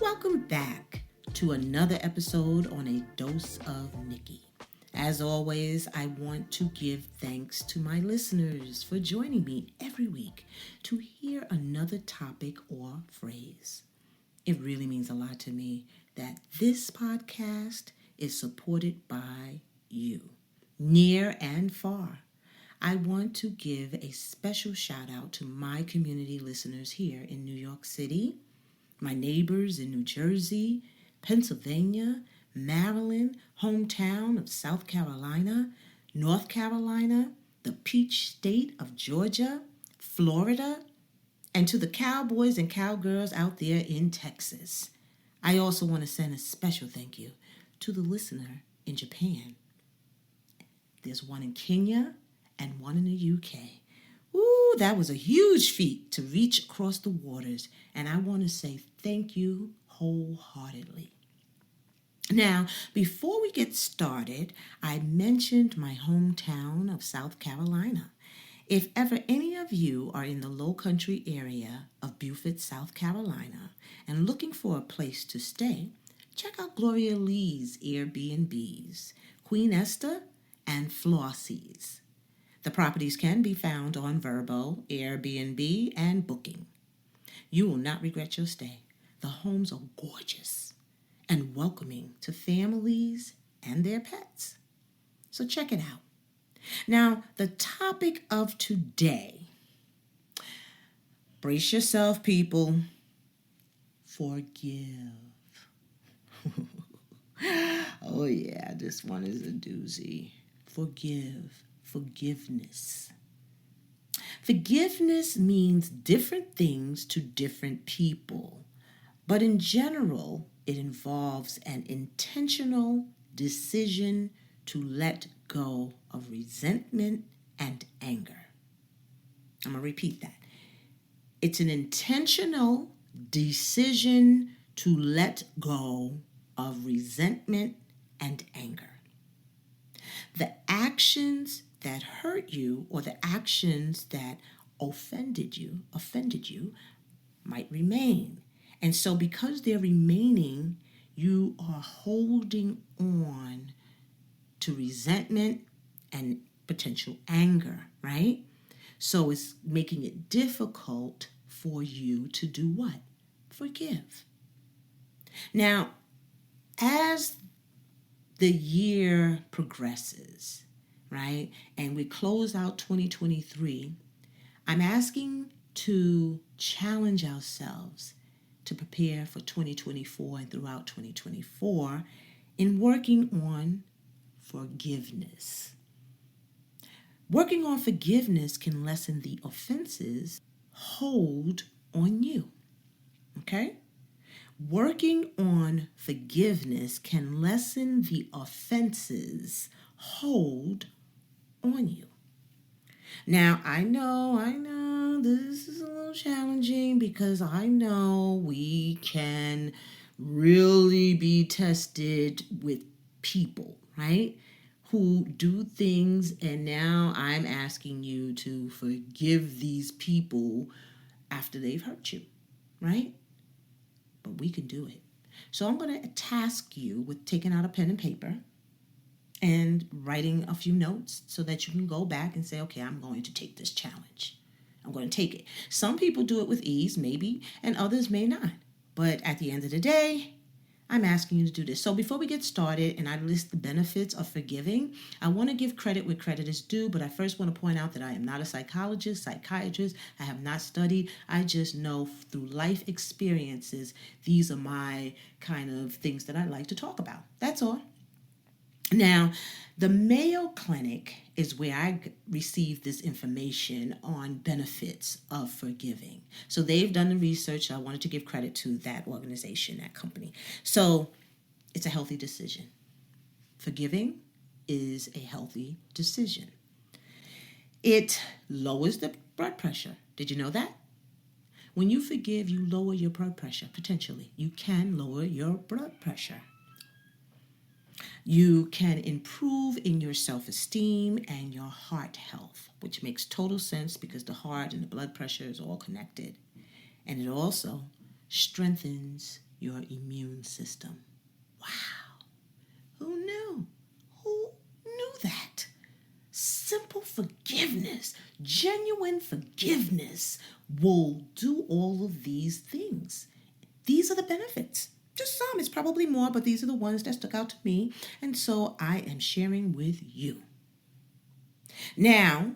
Welcome back to another episode on A Dose of Nicki. As always, I want to give thanks to my listeners for joining me every week to hear another topic or phrase. It really means a lot to me that this podcast is supported by you, near and far. I want to give a special shout out to my community listeners here in New York City, my neighbors in New Jersey, Pennsylvania, Maryland, hometown of South Carolina, North Carolina, the Peach State of Georgia, Florida, and to the cowboys and cowgirls out there in Texas. I also want to send a special thank you to the listener in Japan. There's one in Kenya and one in the UK. Ooh, that was a huge feat to reach across the waters, and I want to say thank you wholeheartedly. Now, before we get started, I mentioned my hometown of South Carolina. If ever any of you are in the low country area of Beaufort, South Carolina, and looking for a place to stay, check out Gloria Lee's Airbnbs, Queen Esther, and Flossie's. The properties can be found on Vrbo, Airbnb, and Booking. You will not regret your stay. The homes are gorgeous and welcoming to families and their pets. So check it out. Now, the topic of today, brace yourself, people, forgive. Oh yeah, this one is a doozy. Forgiveness. Forgiveness means different things to different people, but in general, it involves an intentional decision to let go of resentment and anger. I'm going to repeat that. It's an intentional decision to let go of resentment and anger. The actions that hurt you or the actions that offended you might remain. And so because they're remaining, you are holding on to resentment and potential anger, right? So it's making it difficult for you to do what? Forgive. Now, as the year progresses, right, and we close out 2023, I'm asking to challenge ourselves to prepare for 2024 and throughout 2024 in working on forgiveness. Working on forgiveness can lessen the offenses hold on you, okay? Working on forgiveness can lessen the offenses hold on you. Now, I know this is a little challenging because I know we can really be tested with people, right? Who do things, and now I'm asking you to forgive these people after they've hurt you, right? But we can do it. So I'm going to task you with taking out a pen and paper and writing a few notes so that you can go back and say, okay, I'm going to take this challenge. I'm going to take it. Some people do it with ease, maybe, and others may not. But at the end of the day, I'm asking you to do this. So before we get started and I list the benefits of forgiving, I want to give credit where credit is due, but I first want to point out that I am not a psychologist, psychiatrist. I have not studied. I just know through life experiences, these are my kind of things that I like to talk about. That's all. Now, the Mayo Clinic is where I received this information on benefits of forgiving. So they've done the research. I wanted to give credit to that organization, that company. So it's a healthy decision. Forgiving is a healthy decision. It lowers the blood pressure. Did you know that? When you forgive, you lower your blood pressure, potentially. You can lower your blood pressure. You can improve in your self-esteem and your heart health, which makes total sense because the heart and the blood pressure is all connected. And it also strengthens your immune system. Wow. Who knew? Who knew that? Simple forgiveness, genuine forgiveness will do all of these things. These are the benefits. Just some, it's probably more, but these are the ones that stuck out to me. And so I am sharing with you. Now,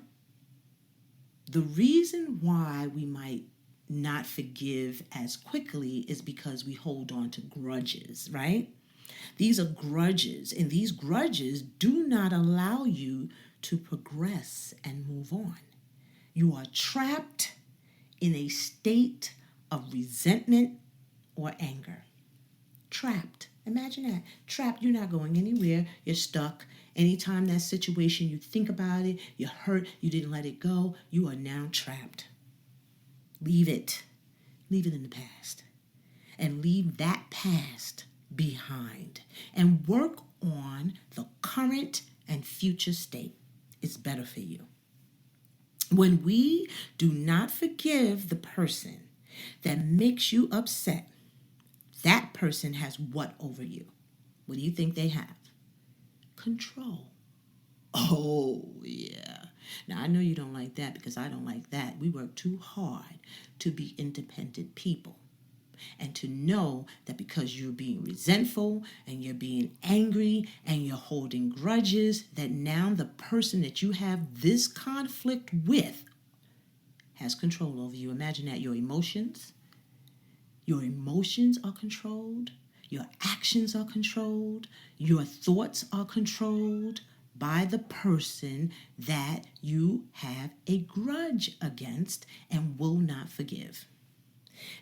the reason why we might not forgive as quickly is because we hold on to grudges, right? These are grudges, and these grudges do not allow you to progress and move on. You are trapped in a state of resentment or anger. Trapped. Imagine that. Trapped, you're not going anywhere. You're stuck. Anytime that situation, you think about it, you're hurt, you didn't let it go, you are now trapped. Leave it. Leave it in the past. And leave that past behind. And work on the current and future state. It's better for you. When we do not forgive the person that makes you upset, that person has what over you? What do you think they have? Control. Oh, yeah. Now, I know you don't like that because I don't like that. We work too hard to be independent people. And to know that because you're being resentful and you're being angry and you're holding grudges, that now the person that you have this conflict with has control over you. Imagine that your emotions are controlled, your actions are controlled, your thoughts are controlled by the person that you have a grudge against and will not forgive.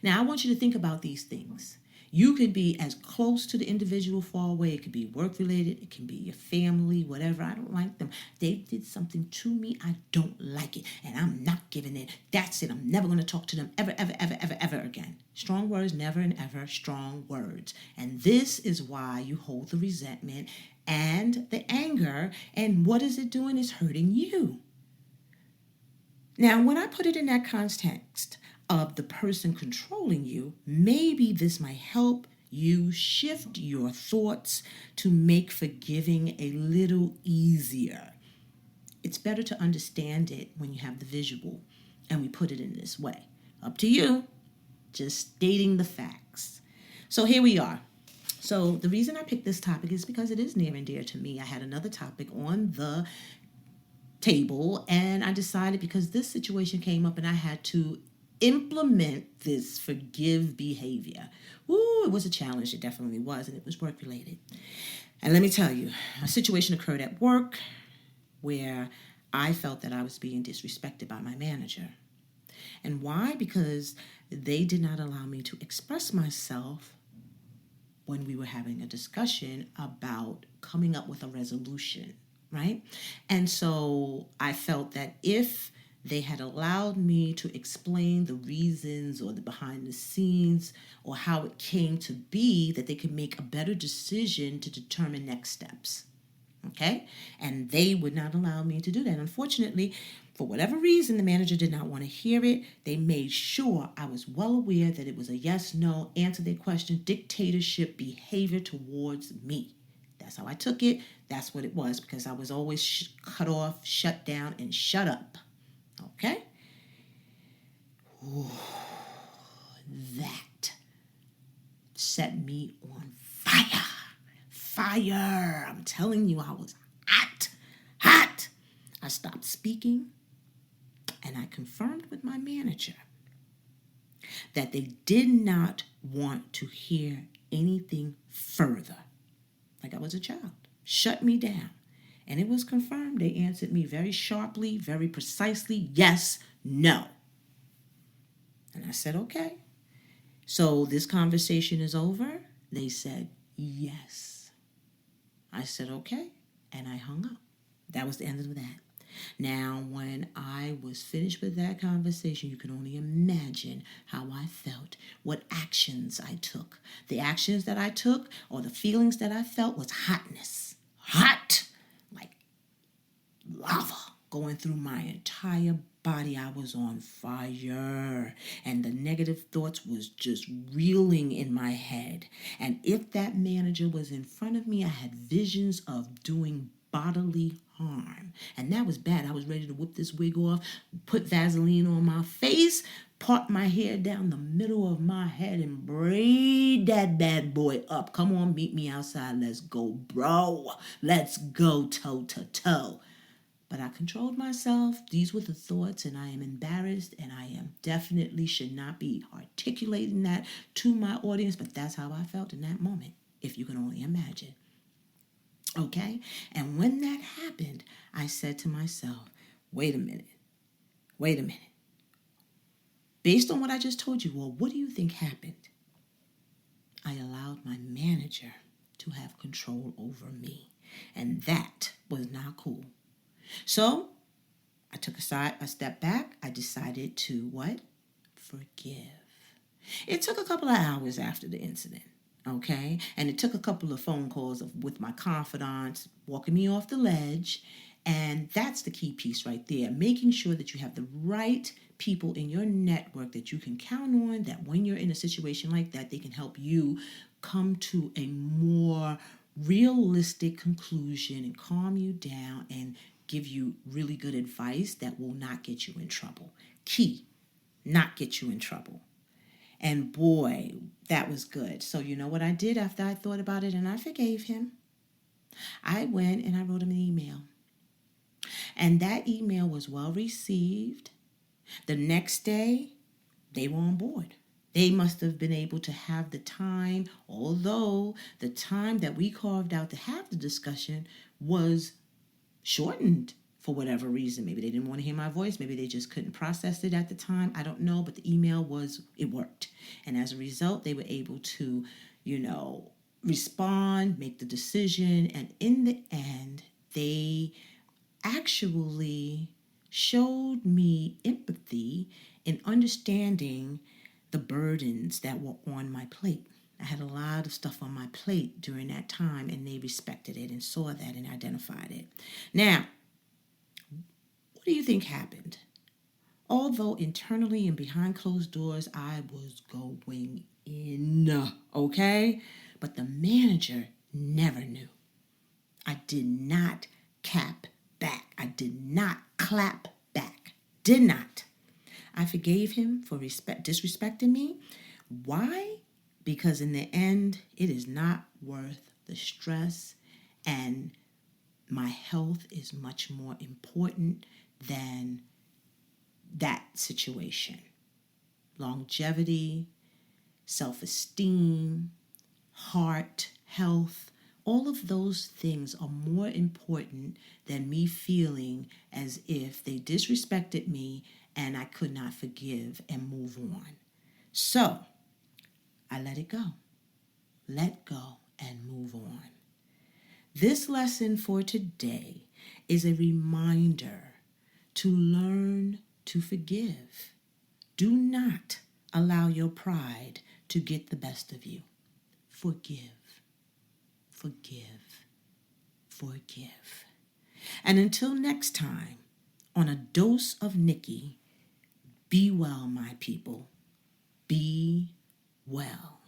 Now, I want you to think about these things. You could be as close to the individual far away. It could be work-related. It can be your family, whatever. I don't like them. They did something to me. I don't like it, and I'm not giving it. That's it. I'm never going to talk to them ever, ever, ever, ever, ever again. Strong words, never and ever, strong words. And this is why you hold the resentment and the anger, and what is it doing? It's hurting you. Now, when I put it in that context of the person controlling you, maybe this might help you shift your thoughts to make forgiving a little easier. It's better to understand it when you have the visual and we put it in this way. Up to you, just stating the facts. So here we are. So the reason I picked this topic is because it is near and dear to me. I had another topic on the table and I decided because this situation came up and I had to implement this forgive behavior. Ooh, it was a challenge. It definitely was, and it was work related. And let me tell you, a situation occurred at work where I felt that I was being disrespected by my manager. And why? Because they did not allow me to express myself when we were having a discussion about coming up with a resolution, right? And so I felt that if they had allowed me to explain the reasons or the behind the scenes or how it came to be, that they could make a better decision to determine next steps. Okay? And they would not allow me to do that. Unfortunately, for whatever reason, the manager did not want to hear it. They made sure I was well aware that it was a yes, no, answer their question, dictatorship behavior towards me. That's how I took it. That's what it was, because I was always cut off, shut down, and shut up. Okay? Ooh, that set me on fire. Fire. I'm telling you, I was hot. I stopped speaking and I confirmed with my manager that they did not want to hear anything further. Like I was a child. Shut me down. And it was confirmed. They answered me very sharply, very precisely, yes, no. And I said, okay. So this conversation is over? They said, yes. I said, okay. And I hung up. That was the end of that. Now, when I was finished with that conversation, you can only imagine how I felt, what actions I took. The actions that I took or the feelings that I felt was hotness. Hot. Like lava going through my entire body, I was on fire, and the negative thoughts was just reeling in my head. And if that manager was in front of me, I had visions of doing bodily harm, and that was bad. I was ready to whip this wig off, put Vaseline on my face, part my hair down the middle of my head, and braid that bad boy up. Come on, meet me outside. Let's go, bro. Let's go toe to toe. But I controlled myself. These were the thoughts, and I am embarrassed, and I am definitely should not be articulating that to my audience, but that's how I felt in that moment, if you can only imagine. Okay? And when that happened, I said to myself, wait a minute. Based on what I just told you, well, what do you think happened? I allowed my manager to have control over me, and that was not cool. So I took a step back. I decided to what? Forgive. It took a couple of hours after the incident, okay? And it took a couple of phone calls with my confidants walking me off the ledge. And that's the key piece right there, making sure that you have the right people in your network that you can count on, that when you're in a situation like that, they can help you come to a more realistic conclusion and calm you down and give you really good advice that will not get you in trouble. Key, not get you in trouble. And boy, that was good. So you know what I did after I thought about it and I forgave him? I went and I wrote him an email. And that email was well received. The next day, they were on board. They must have been able to have the time, although the time that we carved out to have the discussion was shortened for whatever reason. Maybe they didn't want to hear my voice. Maybe they just couldn't process it at the time. I don't know, but the email it worked. And as a result, they were able to, respond, make the decision. And in the end, they actually showed me empathy in understanding the burdens that were on my plate. I had a lot of stuff on my plate during that time, and they respected it and saw that and identified it. Now, what do you think happened? Although internally and behind closed doors, I was going in, okay? But the manager never knew. I did not cap back. I did not clap back. Did not. I forgave him for disrespecting me. Why? Because in the end, it is not worth the stress, and my health is much more important than that situation. Longevity, self-esteem, heart, health, all of those things are more important than me feeling as if they disrespected me and I could not forgive and move on. So, I let it go. Let go and move on. This lesson for today is a reminder to learn to forgive. Do not allow your pride to get the best of you. Forgive, forgive, forgive. And until next time, on A Dose of Nicki, be well, my people. Be well.